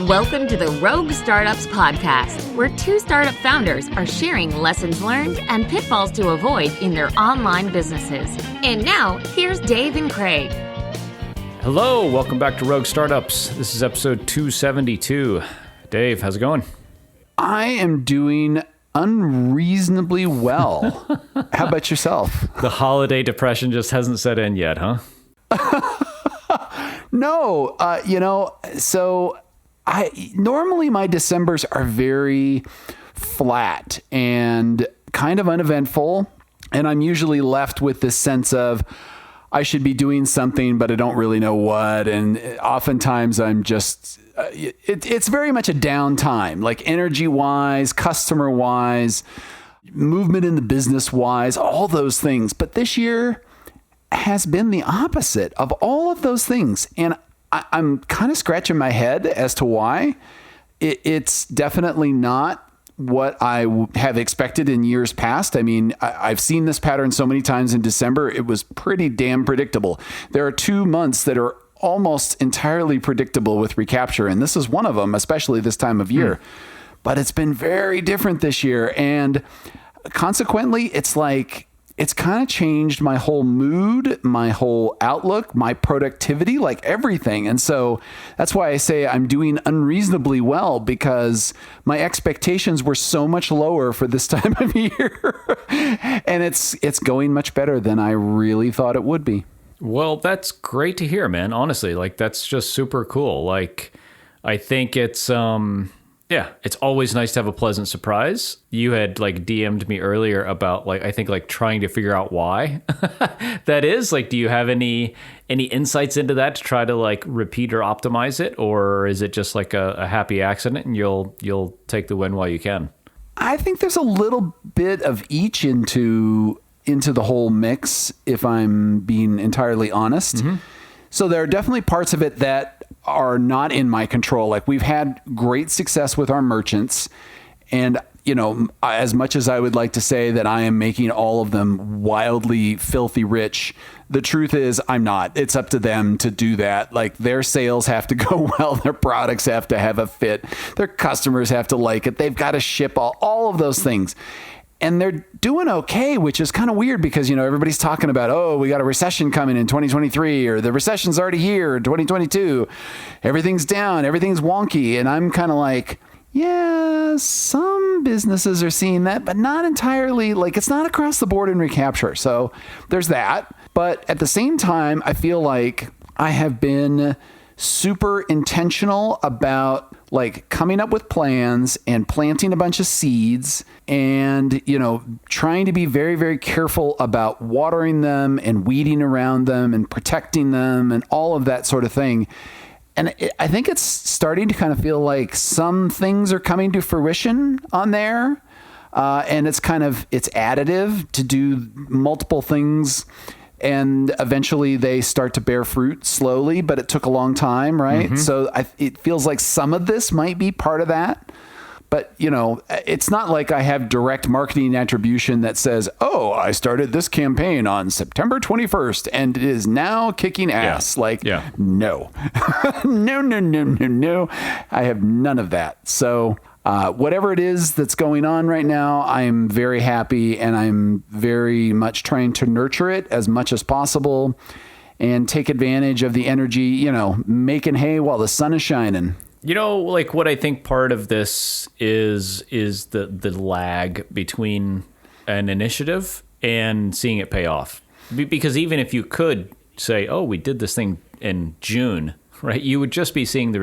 Welcome to the Rogue Startups Podcast, where two startup founders are sharing lessons learned and pitfalls to avoid in their online businesses. And now, here's Dave and Craig. Hello, welcome back to Rogue Startups. This is episode 272. Dave, how's it going? I am doing unreasonably well. How about yourself? The holiday depression just hasn't set in yet, huh? No, so normally my Decembers are very flat and kind of uneventful. And I'm usually left with this sense of I should be doing something, but I don't really know what. And oftentimes I'm just, it's very much a downtime, like energy wise, customer wise, movement in the business wise, all those things. But this year has been the opposite of all of those things. And I'm kind of scratching my head as to why. It's definitely not what I have expected in years past. I mean, I've seen this pattern so many times in December. It was pretty damn predictable. There are 2 months that are almost entirely predictable with recapture, and this is one of them, especially this time of year. But it's been very different this year, and consequently, it's like it's kind of changed my whole mood, my whole outlook, my productivity, like everything. And so that's why I say I'm doing unreasonably well, because my expectations were so much lower for this time of year. And it's going much better than I really thought it would be. Well, that's great to hear, man. Honestly, like that's just super cool. Like I think it's it's always nice to have a pleasant surprise. You had like DM'd me earlier about like, I think like trying to figure out why that is. Like, do you have any insights into that to try to like repeat or optimize it? Or is it just like a happy accident and you'll take the win while you can? I think there's a little bit of each into the whole mix, if I'm being entirely honest. Mm-hmm. So there are definitely parts of it that are not in my control. Like we've had great success with our merchants, and as much as I would like to say that I am making all of them wildly filthy rich, the truth is I'm not. It's up to them to do that. Like their sales have to go well, their products have to have a fit, their customers have to like it, they've got to ship all of those things. And they're doing okay, which is kind of weird because, everybody's talking about, oh, we got a recession coming in 2023, or the recession's already here in 2022. Everything's down, everything's wonky. And I'm kind of like, yeah, some businesses are seeing that, but not entirely. Like it's not across the board in recapture. So there's that. But at the same time, I feel like I have been super intentional about like coming up with plans and planting a bunch of seeds and, trying to be very, very careful about watering them and weeding around them and protecting them and all of that sort of thing. And I think it's starting to kind of feel like some things are coming to fruition on there. And it's additive to do multiple things. And eventually they start to bear fruit slowly, but it took a long time, right? Mm-hmm. So it feels like some of this might be part of that. But, it's not like I have direct marketing attribution that says, oh, I started this campaign on September 21st and it is now kicking ass. No. No. I have none of that. So whatever it is that's going on right now, I'm very happy and I'm very much trying to nurture it as much as possible and take advantage of the energy, making hay while the sun is shining. Like what I think part of this is the lag between an initiative and seeing it pay off. Because even if you could say, oh, we did this thing in June, right? You would just be seeing the